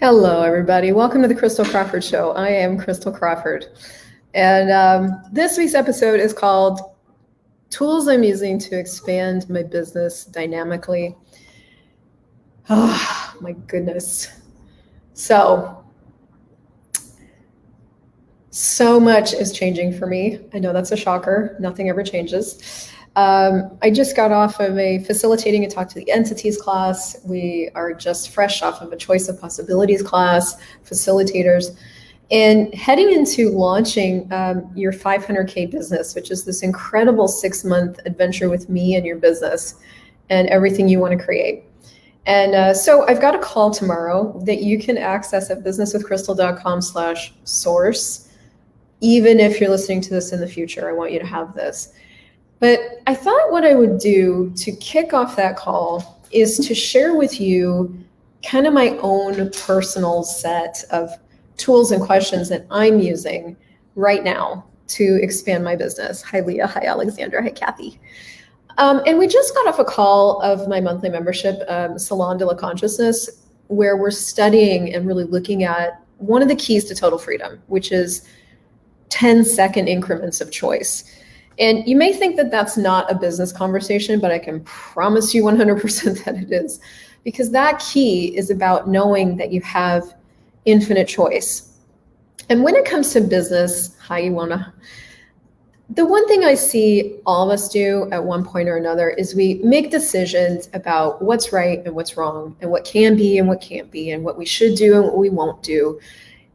Hello, everybody. Welcome to the Christel Crawford Show. I am Christel Crawford. And this week's episode is called Tools I'm Using to Expand My Business Dynamically. Oh, my goodness. So much is changing for me. I know that's a shocker. Nothing ever changes. I just got off of a facilitating a talk to the entities class. We are just fresh off of a choice of possibilities class, facilitators, and heading into launching your 500K business, which is this incredible 6-month adventure with me and your business and everything you want to create. And so I've got a call tomorrow that you can access at businesswithchrystel.com/source. Even if you're listening to this in the future, I want you to have this. But I thought what I would do to kick off that call is to share with you kind of my own personal set of tools and questions that I'm using right now to expand my business. Hi, Leah. Hi, Alexandra. Hi, Kathy. And we just got off a call of my monthly membership, Salon de la Consciousness, where we're studying and really looking at one of the keys to total freedom, which is 10-second increments of choice. And you may think that that's not a business conversation, but I can promise you 100% that it is, because that key is about knowing that you have infinite choice. And when it comes to business, the one thing I see all of us do at one point or another is we make decisions about what's right and what's wrong, and what can be and what can't be, and what we should do and what we won't do.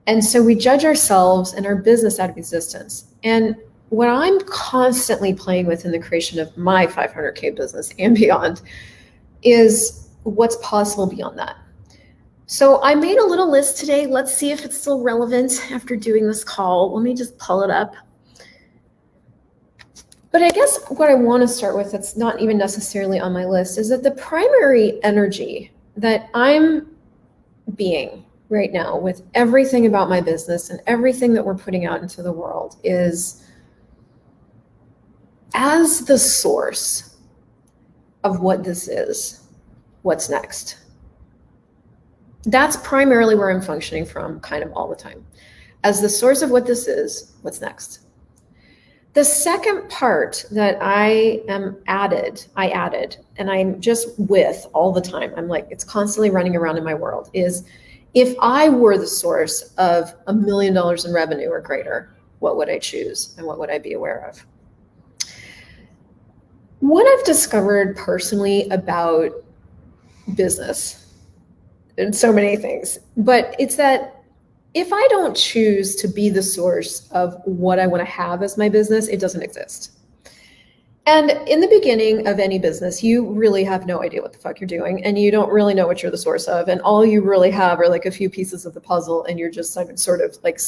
And so we judge ourselves and our business out of existence. And what I'm constantly playing with in the creation of my 500K business and beyond is what's possible beyond that. So I made a little list today. Let's see if it's still relevant after doing this call. Let me just pull it up. But I guess what I want to start with, that's not even necessarily on my list, is that the primary energy that I'm being right now with everything about my business and everything that we're putting out into the world is as the source of what this is, what's next. That's primarily where I'm functioning from kind of all the time. As the source of what this is, what's next. The second part that I added, and I'm just with all the time, I'm like, it's constantly running around in my world, is if I were the source of $1 million in revenue or greater, what would I choose and what would I be aware of? What I've discovered personally about business, and so many things, but it's that if I don't choose to be the source of what I want to have as my business, it doesn't exist. And in the beginning of any business, you really have no idea what the fuck you're doing, and you don't really know what you're the source of, and all you really have are like a few pieces of the puzzle, and you're just sort of like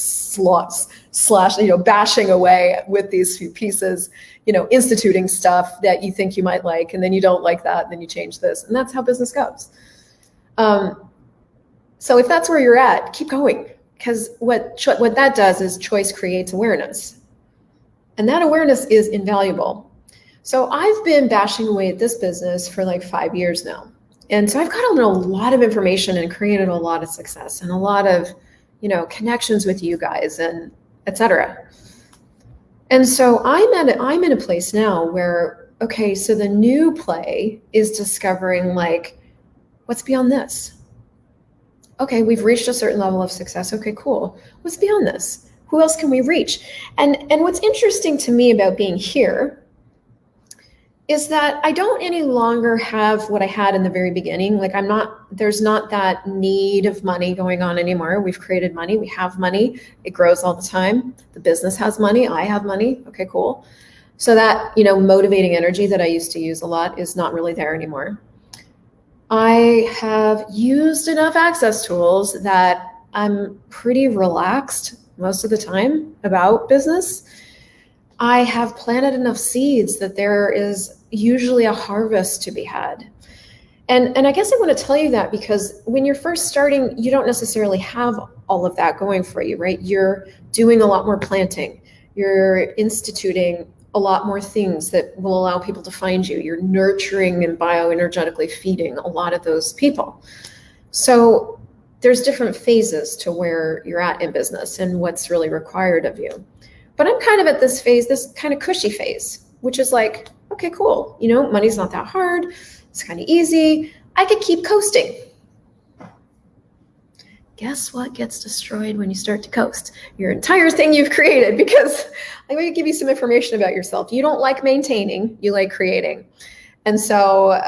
bashing away with these few pieces, instituting stuff that you think you might like, and then you don't like that, and then you change this, and that's how business goes. So if that's where you're at, keep going, because what that does is choice creates awareness, and that awareness is invaluable. So I've been bashing away at this business for like 5 years now. And so I've gotten a lot of information and created a lot of success and a lot of, connections with you guys and et cetera. And so I'm in a place now where, okay, so the new play is discovering like, what's beyond this? Okay, we've reached a certain level of success. Okay, cool. What's beyond this? Who else can we reach? And what's interesting to me about being here is that I don't any longer have what I had in the very beginning. Like there's not that need of money going on anymore. We've created money, we have money, it grows all the time. The business has money, I have money, okay, cool. So that, motivating energy that I used to use a lot is not really there anymore. I have used enough access tools that I'm pretty relaxed most of the time about business. I have planted enough seeds that there is usually a harvest to be had. And I guess I want to tell you that because when you're first starting, you don't necessarily have all of that going for you, right? You're doing a lot more planting. You're instituting a lot more things that will allow people to find you. You're nurturing and bioenergetically feeding a lot of those people. So there's different phases to where you're at in business and what's really required of you. But I'm kind of at this phase, this kind of cushy phase, which is like, okay, cool. Money's not that hard. It's kind of easy. I could keep coasting. Guess what gets destroyed when you start to coast? Your entire thing you've created, because I'm going to give you some information about yourself. You don't like maintaining, you like creating. And so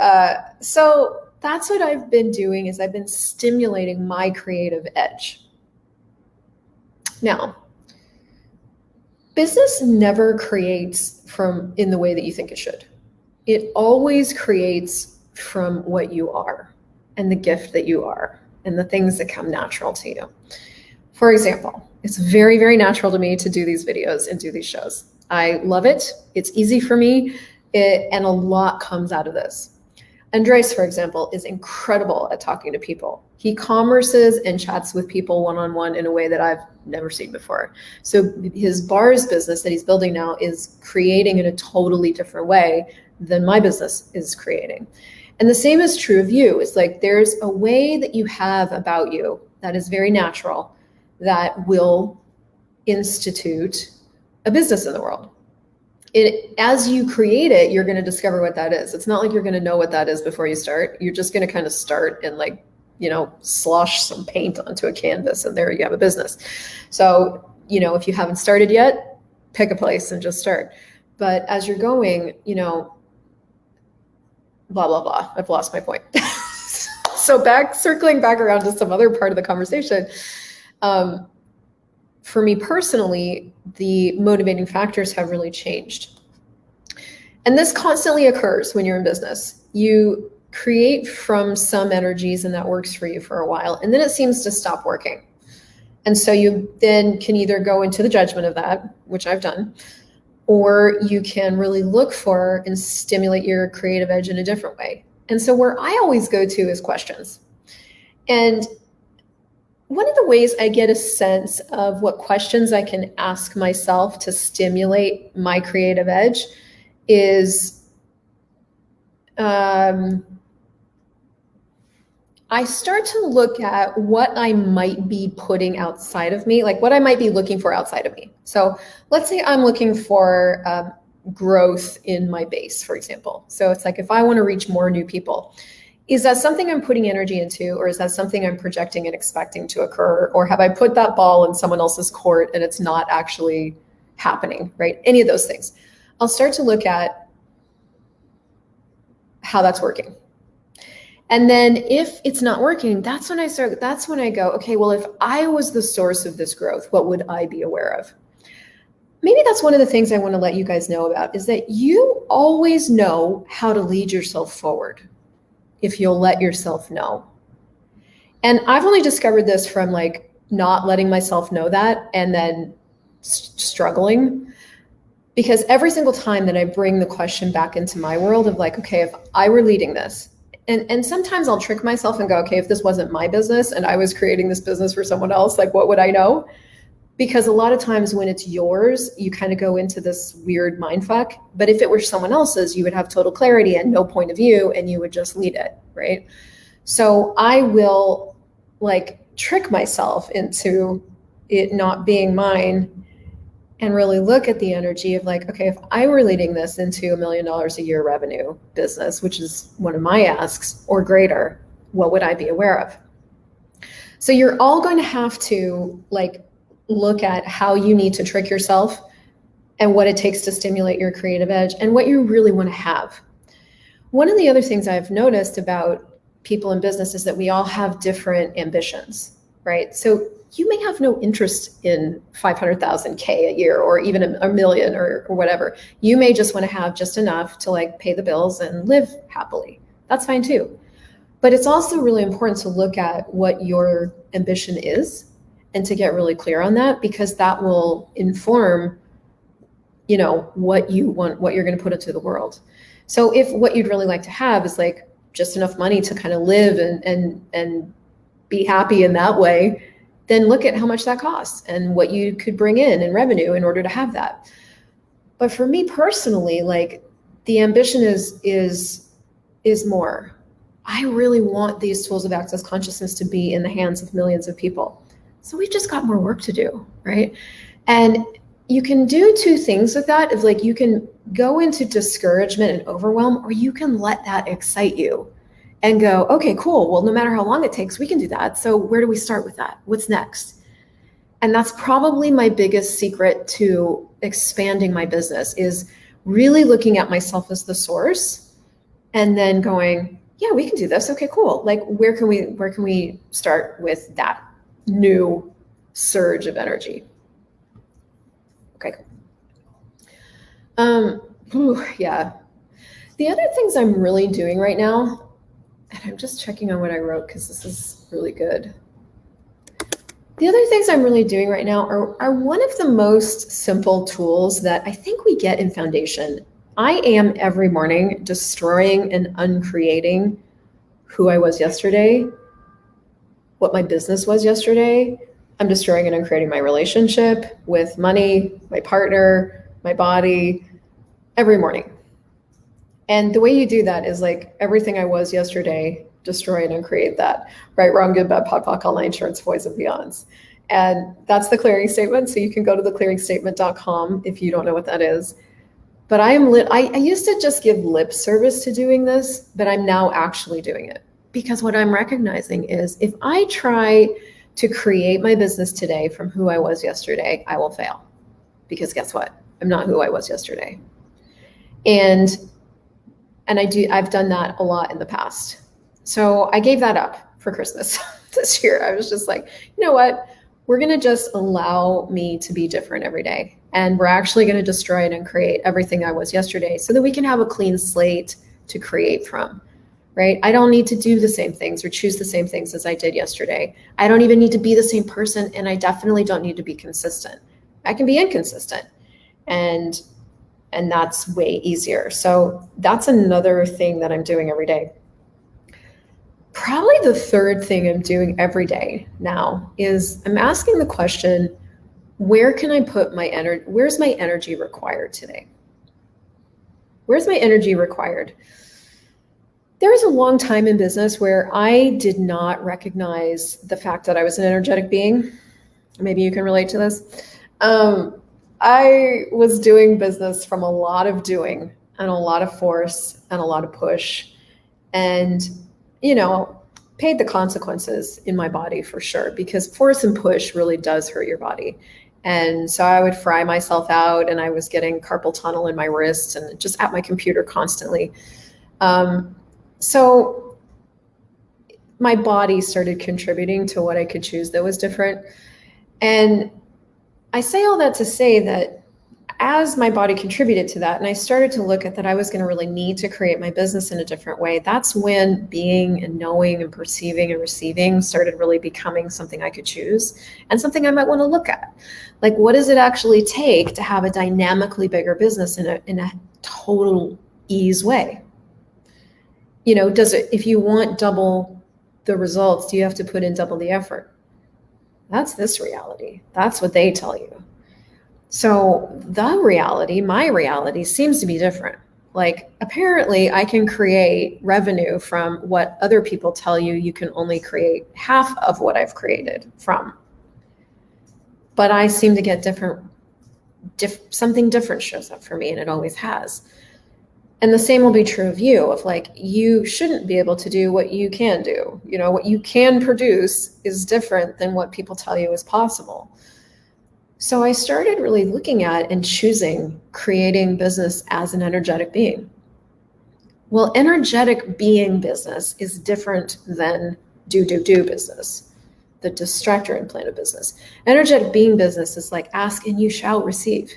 that's what I've been doing, is I've been stimulating my creative edge. Now, business never creates in the way that you think it should. It always creates from what you are and the gift that you are and the things that come natural to you. For example, it's very, very natural to me to do these videos and do these shows. I love it. It's easy for me, and a lot comes out of this. Andres, for example, is incredible at talking to people. He commerces and chats with people one-on-one in a way that I've never seen before. So his bars business that he's building now is creating in a totally different way than my business is creating. And the same is true of you. It's like there's a way that you have about you that is very natural that will institute a business in the world. As you create it, you're going to discover what that is. It's not like you're going to know what that is before you start. You're just going to kind of start and slosh some paint onto a canvas, and there you have a business. So, if you haven't started yet, pick a place and just start. But as you're going, blah, blah, blah. I've lost my point. So circling back around to some other part of the conversation. For me personally, the motivating factors have really changed. And this constantly occurs when you're in business. You create from some energies and that works for you for a while, and then it seems to stop working. And so you then can either go into the judgment of that, which I've done, or you can really look for and stimulate your creative edge in a different way. And so where I always go to is questions. And one of the ways I get a sense of what questions I can ask myself to stimulate my creative edge is I start to look at what I might be putting outside of me, like what I might be looking for outside of me. So let's say I'm looking for growth in my base, for example. So it's like, if I want to reach more new people, is that something I'm putting energy into, or is that something I'm projecting and expecting to occur? Or have I put that ball in someone else's court and it's not actually happening, right? Any of those things. I'll start to look at how that's working. And then if it's not working, that's when I go, okay, well, if I was the source of this growth, what would I be aware of? Maybe that's one of the things I want to let you guys know about, is that you always know how to lead yourself forward if you'll let yourself know. And I've only discovered this from not letting myself know that and then struggling, because every single time that I bring the question back into my world of okay, if I were leading this, and sometimes I'll trick myself and go, okay, if this wasn't my business and I was creating this business for someone else, what would I know? Because a lot of times when it's yours, you kind of go into this weird mindfuck. But if it were someone else's, you would have total clarity and no point of view, and you would just lead it, right? So I will trick myself into it not being mine and really look at the energy of okay, if I were leading this into $1 million a year revenue business, which is one of my asks, or greater, what would I be aware of? So you're all going to have to look at how you need to trick yourself and what it takes to stimulate your creative edge and what you really want to have. One of the other things I've noticed about people in business is that we all have different ambitions, right? So you may have no interest in 500,000 a year, or even a million or whatever. You may just want to have just enough to pay the bills and live happily. That's fine too. But it's also really important to look at what your ambition is and to get really clear on that, because that will inform, what you want, what you're going to put into the world. So if what you'd really like to have is just enough money to kind of live and be happy in that way, then look at how much that costs and what you could bring in revenue in order to have that. But for me personally, the ambition is more. I really want these tools of access consciousness to be in the hands of millions of people. So we've just got more work to do, right? And you can do two things with that. Is like you can go into discouragement and overwhelm, or you can let that excite you and go, okay, cool. Well, no matter how long it takes, we can do that. So where do we start with that? What's next? And that's probably my biggest secret to expanding my business, is really looking at myself as the source and then going, yeah, we can do this. Okay, cool. Like where can we start with that new surge of energy? Okay. Yeah. The other things I'm really doing right now, and I'm just checking on what I wrote because this is really good. The other things I'm really doing right now are one of the most simple tools that I think we get in Foundation. I am every morning destroying and uncreating who I was yesterday, what my business was yesterday. I'm destroying and uncreating my relationship with money, my partner, my body, every morning. And the way you do that is like everything I was yesterday, destroy and uncreate that. Right, wrong, good, bad, POD, POC, online insurance, boys and beyonds. And that's the clearing statement. So you can go to theclearingstatement.com if you don't know what that is. But I used to just give lip service to doing this, but I'm now actually doing it. Because what I'm recognizing is if I try to create my business today from who I was yesterday, I will fail. Because guess what? I'm not who I was yesterday. And I've done that a lot in the past. So I gave that up for Christmas this year. I was just like, you know what? We're going to just allow me to be different every day. And we're actually going to destroy it and create everything I was yesterday so that we can have a clean slate to create from, right? I don't need to do the same things or choose the same things as I did yesterday. I don't even need to be the same person. And I definitely don't need to be consistent. I can be inconsistent. And that's way easier. So that's another thing that I'm doing every day. Probably the third thing I'm doing every day now is I'm asking the question, where can I put my energy? Where's my energy required today? Where's my energy required? There was a long time in business where I did not recognize the fact that I was an energetic being. Maybe you can relate to this. I was doing business from a lot of doing and a lot of force and a lot of push, and, paid the consequences in my body for sure, because force and push really does hurt your body. And so I would fry myself out, and I was getting carpal tunnel in my wrists and just at my computer constantly. So my body started contributing to what I could choose that was different. And I say all that to say that as my body contributed to that, and I started to look at that I was going to really need to create my business in a different way, that's when being and knowing and perceiving and receiving started really becoming something I could choose and something I might want to look at. Like, what does it actually take to have a dynamically bigger business in a total ease way? If you want double the results, do you have to put in double the effort? That's this reality. That's what they tell you. So the reality, my reality, seems to be different. Like, apparently I can create revenue from what other people tell you can only create half of what I've created from. But I seem to get something different shows up for me, and it always has. And the same will be true of you, of like, you shouldn't be able to do what you can do. What you can produce is different than what people tell you is possible. So I started really looking at and choosing creating business as an energetic being. Well, energetic being business is different than do business, the distractor implanted business. Energetic being business is like ask and you shall receive.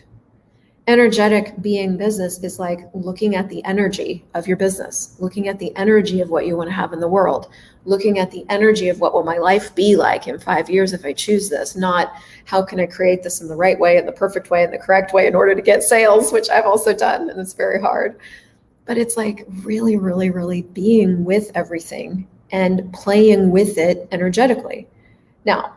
Energetic being business is like looking at the energy of your business, looking at the energy of what you want to have in the world, looking at the energy of what will my life be like in 5 years if I choose this, not how can I create this in the right way, in the perfect way, in the correct way in order to get sales, which I've also done, and it's very hard. But it's like really, really, really being with everything and playing with it energetically. Now,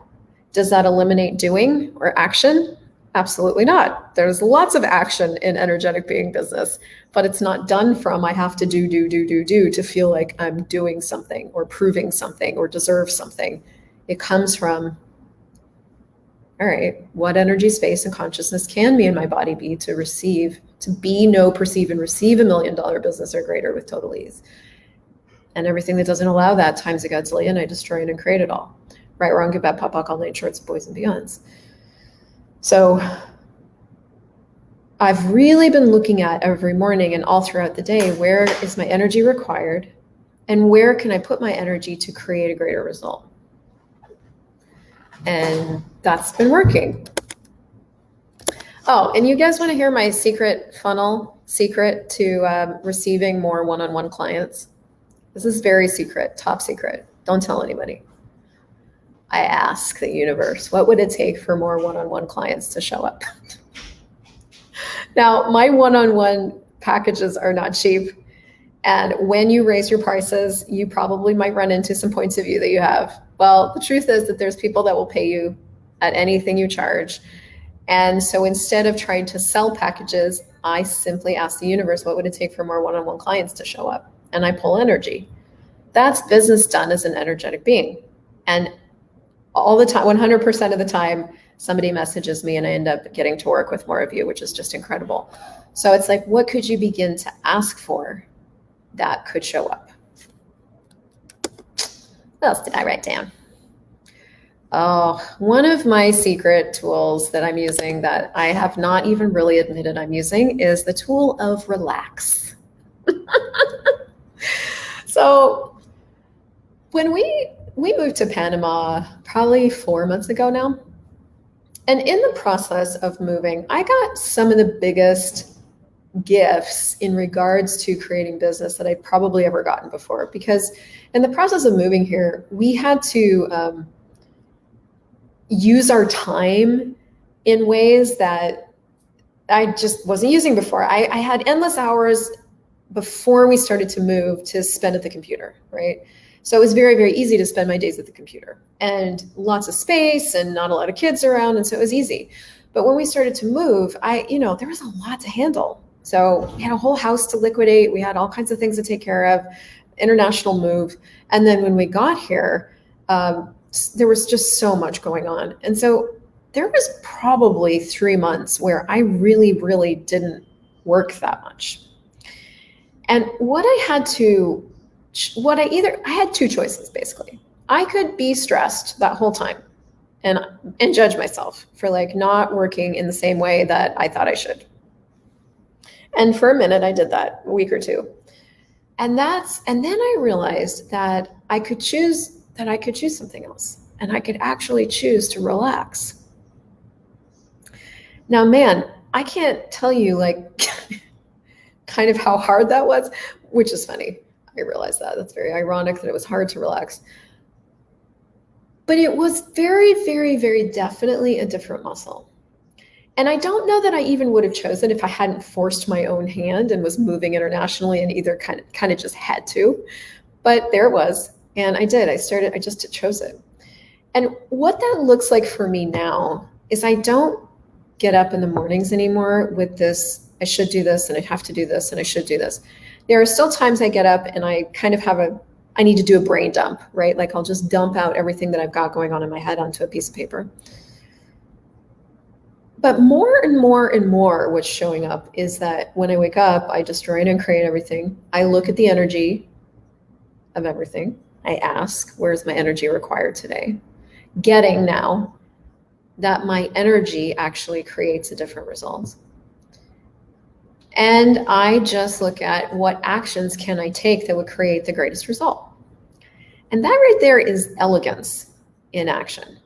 does that eliminate doing or action? Absolutely not. There's lots of action in energetic being business, but it's not done from I have to do to feel like I'm doing something or proving something or deserve something. It comes from, all right, what energy, space, and consciousness can me and my body be to receive, to be, know, perceive, and receive $1 million business or greater with total ease. And everything that doesn't allow that times a godzillion, I destroy and create it all. Right, wrong, good, bad, pop, pop, all night shorts, boys and beyonds. So I've really been looking at every morning and all throughout the day, where is my energy required and where can I put my energy to create a greater result? And that's been working. Oh, and you guys want to hear my secret funnel, secret to receiving more one-on-one clients? This is very secret, top secret. Don't tell anybody. I ask the universe, what would it take for more one-on-one clients to show up? Now, my one-on-one packages are not cheap. And when you raise your prices, you probably might run into some points of view that you have. Well, the truth is that there's people that will pay you at anything you charge. And so instead of trying to sell packages, I simply ask the universe, what would it take for more one-on-one clients to show up? And I pull energy. That's business done as an energetic being. And all the time, 100% of the time, somebody messages me and I end up getting to work with more of you, which is just incredible. So it's like, what could you begin to ask for that could show up? What else did I write down? Oh, one of my secret tools that I'm using that I have not even really admitted I'm using is the tool of relax. So when we moved to Panama probably 4 months ago now. And in the process of moving, I got some of the biggest gifts in regards to creating business that I'd probably ever gotten before. Because in the process of moving here, we had to use our time in ways that I just wasn't using before. I had endless hours before we started to move to spend at the computer, right? So it was very, very easy to spend my days at the computer and lots of space and not a lot of kids around. And so it was easy. But when we started to move, there was a lot to handle. So we had a whole house to liquidate. We had all kinds of things to take care of, international move. And then when we got here, there was just so much going on. And so there was probably 3 months where I really, really didn't work that much. And I had two choices, basically. I could be stressed that whole time and judge myself for not working in the same way that I thought I should. And for a minute, I did that, a week or two. And then I realized that I could choose something else, and I could actually choose to relax. Now, man, I can't tell you kind of how hard that was, which is funny. I realized that. That's very ironic that it was hard to relax. But it was very, very, very definitely a different muscle. And I don't know that I even would have chosen if I hadn't forced my own hand and was moving internationally and either kind of just had to. But there it was. And I did. I just chose it. And what that looks like for me now is I don't get up in the mornings anymore with this, I should do this and I have to do this and I should do this. There are still times I get up and I kind of I need to do a brain dump, right? I'll just dump out everything that I've got going on in my head onto a piece of paper. But more and more and more what's showing up is that when I wake up, I destroy and create everything. I look at the energy of everything. I ask, where's my energy required today? Getting now that my energy actually creates a different result. And I just look at what actions can I take that would create the greatest result. And that right there is elegance in action.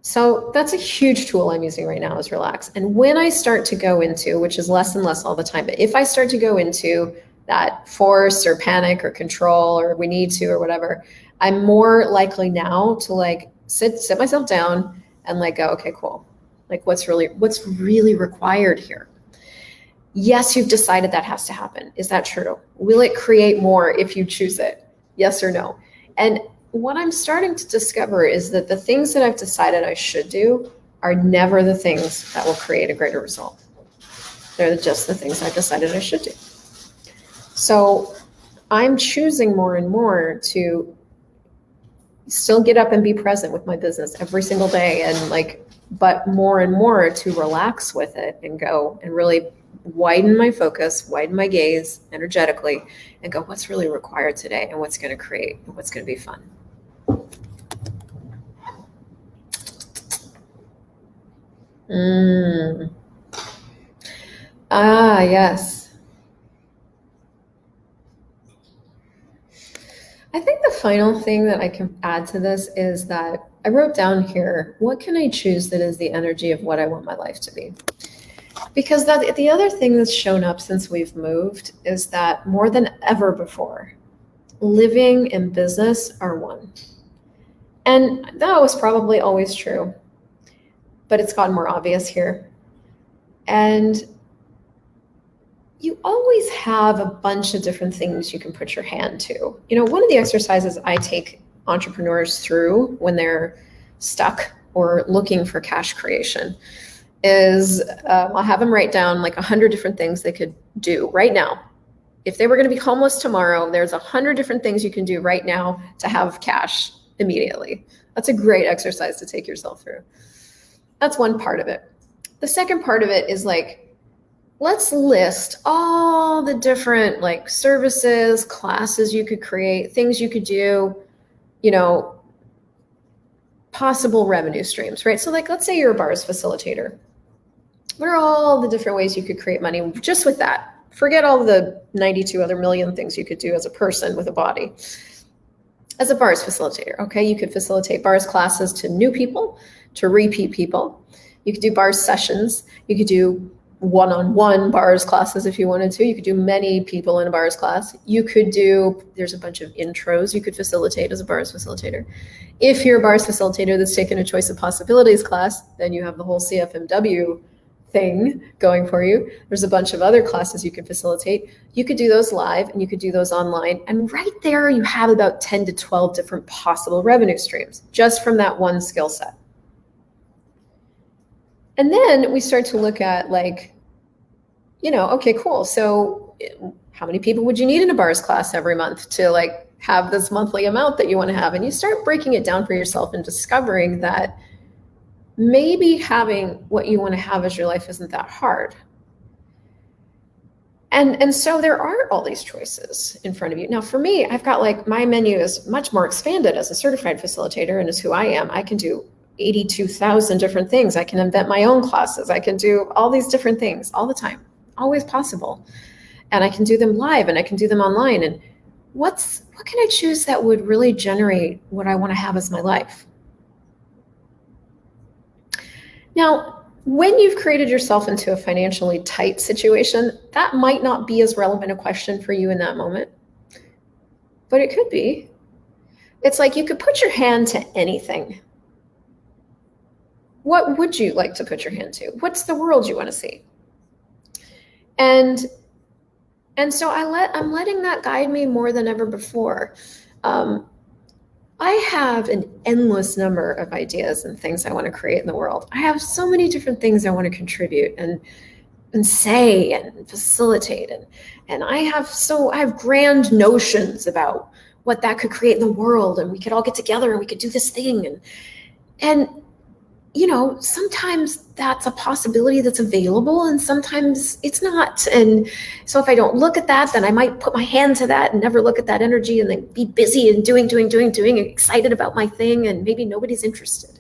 So that's a huge tool I'm using right now is relax. And when I start to go into, which is less and less all the time, but if I start to go into that force or panic or control or we need to or whatever, I'm more likely now to sit myself down and go, okay, cool. What's really required here? Yes, you've decided that has to happen. Is that true? Will it create more if you choose it? Yes or no? And what I'm starting to discover is that the things that I've decided I should do are never the things that will create a greater result. They're just the things I decided I should do. So I'm choosing more and more to still get up and be present with my business every single day, and but more and more to relax with it and go and really widen my focus, widen my gaze energetically, and go, what's really required today and what's going to create and what's going to be fun. Yes. I think the final thing that I can add to this is that I wrote down here, what can I choose that is the energy of what I want my life to be? Because the other thing that's shown up since we've moved is that more than ever before, living and business are one. And that was probably always true, but it's gotten more obvious here. And you always have a bunch of different things you can put your hand to. One of the exercises I take entrepreneurs through when they're stuck or looking for cash creation is I'll have them write down 100 different things they could do right now. If they were going to be homeless tomorrow, there's 100 different things you can do right now to have cash immediately. That's a great exercise to take yourself through. That's one part of it. The second part of it is let's list all the different services, classes you could create, things you could do, possible revenue streams, right? So let's say you're a bars facilitator. What are all the different ways you could create money just with that? Forget all the 92 other million things you could do as a person with a body. As a bars facilitator, okay, you could facilitate bars classes to new people, to repeat people. You could do bars sessions. You could do one-on-one bars classes if you wanted to. You could do many people in a bars class. There's a bunch of intros you could facilitate as a bars facilitator. If you're a bars facilitator that's taken a choice of possibilities class, then you have the whole CFMW thing going for you. There's a bunch of other classes you can facilitate. You could do those live and you could do those online. And right there, you have about 10 to 12 different possible revenue streams just from that one skill set. And then we start to look at okay, cool. So how many people would you need in a bars class every month to have this monthly amount that you want to have? And you start breaking it down for yourself and discovering that maybe having what you want to have as your life isn't that hard. And so there are all these choices in front of you. Now, for me, I've got my menu is much more expanded as a certified facilitator and as who I am. I can do 82,000 different things. I can invent my own classes. I can do all these different things all the time, always possible. And I can do them live and I can do them online. And what can I choose that would really generate what I want to have as my life? Now, when you've created yourself into a financially tight situation, that might not be as relevant a question for you in that moment, but it could be. It's you could put your hand to anything. What would you like to put your hand to? What's the world you want to see? And so I'm letting that guide me more than ever before. I have an endless number of ideas and things I want to create in the world. I have so many different things I want to contribute and say and facilitate. And I have grand notions about what that could create in the world. And we could all get together and we could do this thing. And sometimes that's a possibility that's available and sometimes it's not. And so if I don't look at that, then I might put my hand to that and never look at that energy and then be busy and doing and excited about my thing and maybe nobody's interested.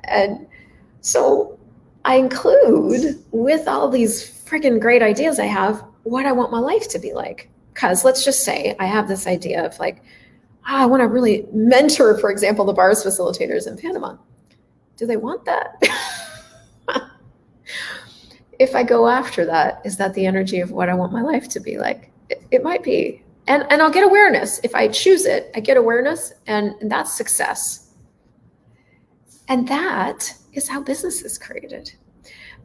And so I include with all these freaking great ideas I have, what I want my life to be like. Because let's just say I have this idea of I want to really mentor, for example, the bars facilitators in Panama. Do they want that? If I go after that, is that the energy of what I want my life to be like? It might be. And I'll get awareness. If I choose it, I get awareness and that's success. And that is how business is created.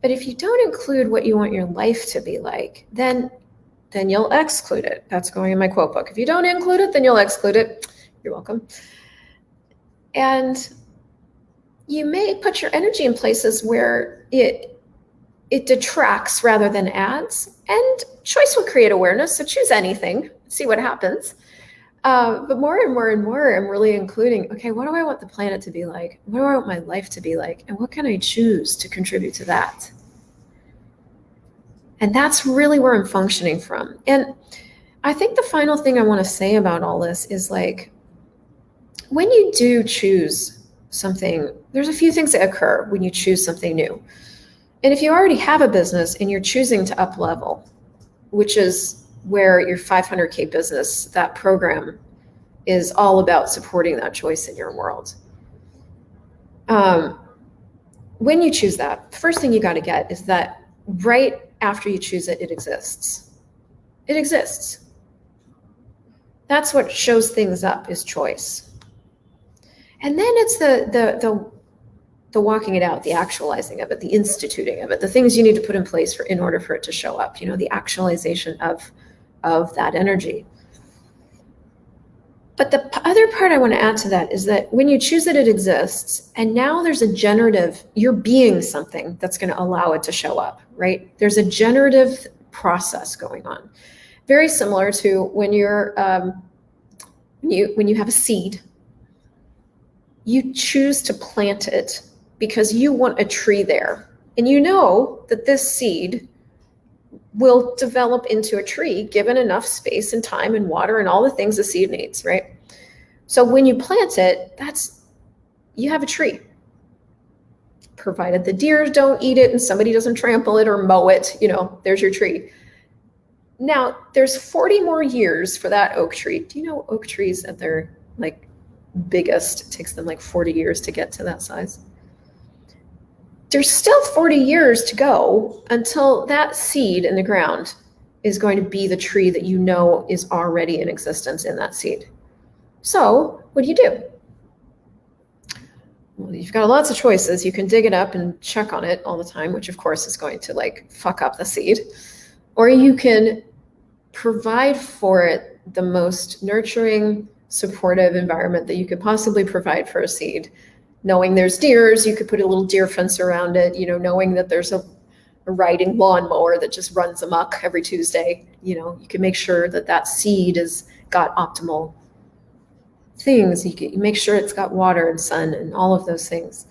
But if you don't include what you want your life to be like, then you'll exclude it. That's going in my quote book. If you don't include it, then you'll exclude it. You're welcome. And you may put your energy in places where it detracts rather than adds. And choice will create awareness. So choose anything, see what happens. But more and more and more, I'm really including, okay, what do I want the planet to be like? What do I want my life to be like? And what can I choose to contribute to that? And that's really where I'm functioning from. And I think the final thing I want to say about all this is like, when you do choose something, there's a few things that occur when you choose something new. And if you already have a business and you're choosing to up level, which is where your 500K business, that program is all about supporting that choice in your world. When you choose that, the first thing you got to get is that right after you choose it, it exists. It exists. That's what shows things up, is choice. And then it's the walking it out, the actualizing of it, the instituting of it, the things you need to put in place in order for it to show up, the actualization of that energy. But the other part I want to add to that is that when you choose it, it exists. And now there's a generative, you're being something that's going to allow it to show up, right? There's a generative process going on. Very similar to when you're, when you have a seed, you choose to plant it because you want a tree there. And you know that this seed will develop into a tree given enough space and time and water and all the things the seed needs, right? So when you plant it, you have a tree. Provided the deer don't eat it and somebody doesn't trample it or mow it, there's your tree. Now, there's 40 more years for that oak tree. Do you know oak trees at their biggest, it takes them 40 years to get to that size? There's still 40 years to go until that seed in the ground is going to be the tree that is already in existence in that seed. So what do? Well, you've got lots of choices. You can dig it up and check on it all the time, which of course is going to fuck up the seed. Or you can provide for it the most nurturing, supportive environment that you could possibly provide for a seed. Knowing there's deers, you could put a little deer fence around it, knowing that there's a riding lawnmower that just runs amok every Tuesday. You can make sure that seed has got optimal things. You can make sure it's got water and sun and all of those things.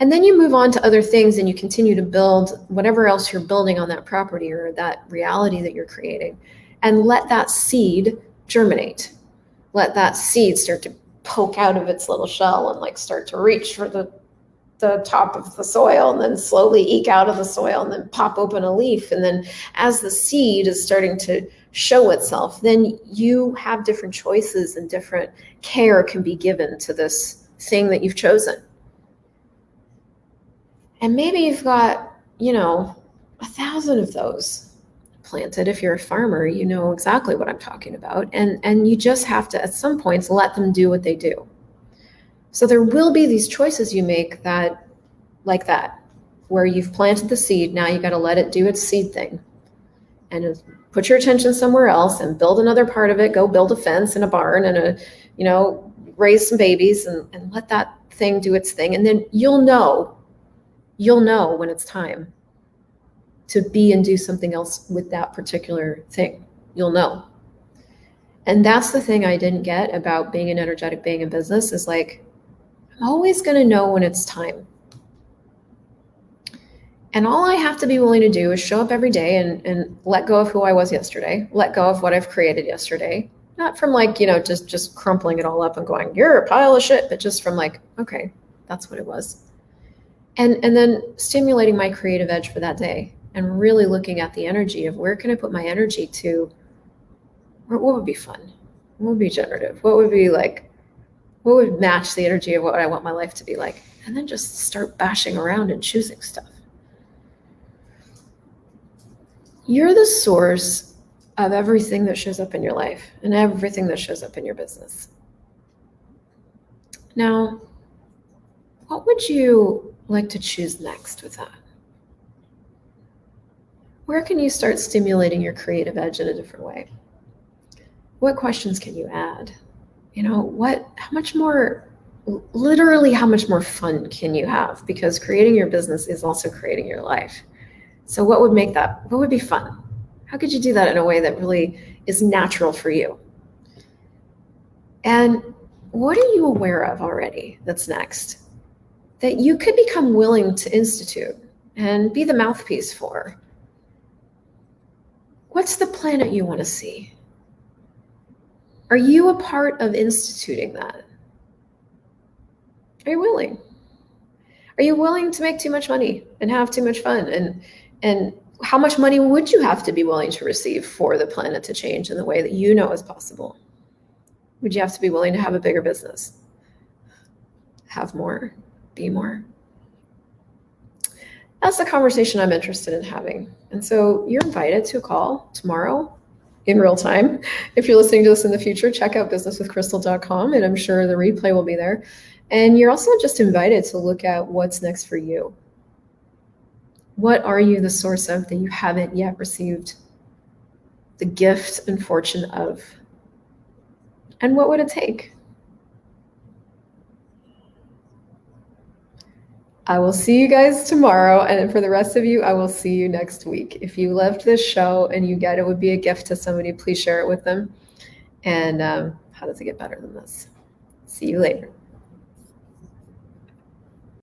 And then you move on to other things and you continue to build whatever else you're building on that property or that reality that you're creating, and let that seed germinate. Let that seed start to poke out of its little shell and start to reach for the top of the soil, and then slowly eke out of the soil and then pop open a leaf. And then as the seed is starting to show itself, then you have different choices and different care can be given to this thing that you've chosen. And maybe you've got, 1,000 of those planted. If you're a farmer, you know exactly what I'm talking about. And you just have to, at some points, let them do what they do. So there will be these choices you make that, where you've planted the seed, now you got to let it do its seed thing. And put your attention somewhere else and build another part of it, go build a fence and a barn and raise some babies and let that thing do its thing. And then you'll know when it's time to be and do something else with that particular thing. You'll know. And that's the thing I didn't get about being an energetic being in business is I'm always going to know when it's time. And all I have to be willing to do is show up every day and let go of who I was yesterday, let go of what I've created yesterday, not from just crumpling it all up and going, you're a pile of shit, but just from okay, that's what it was. And then stimulating my creative edge for that day and really looking at the energy of where can I put my energy to, what would be fun? What would be generative? What would be what would match the energy of what I want my life to be like? And then just start bashing around and choosing stuff. You're the source of everything that shows up in your life and everything that shows up in your business. Now, what would you like to choose next with that? Where can you start stimulating your creative edge in a different way? What questions can you add? How much more literally how much more fun can you have? Because creating your business is also creating your life. So what would make that? What would be fun? How could you do that in a way that really is natural for you? And what are you aware of already that's next that you could become willing to institute and be the mouthpiece for? What's the planet you want to see? Are you a part of instituting that? Are you willing? Are you willing to make too much money and have too much fun? And how much money would you have to be willing to receive for the planet to change in the way that you know is possible? Would you have to be willing to have a bigger business? Have more, be more? That's the conversation I'm interested in having. And so you're invited to a call tomorrow in real time. If you're listening to this in the future, check out businesswithchrystel.com, and I'm sure the replay will be there. And you're also just invited to look at what's next for you. What are you the source of that you haven't yet received the gift and fortune of? And what would it take? I will see you guys tomorrow. And for the rest of you, I will see you next week. If you loved this show and you get it would be a gift to somebody, please share it with them. And how does it get better than this? See you later.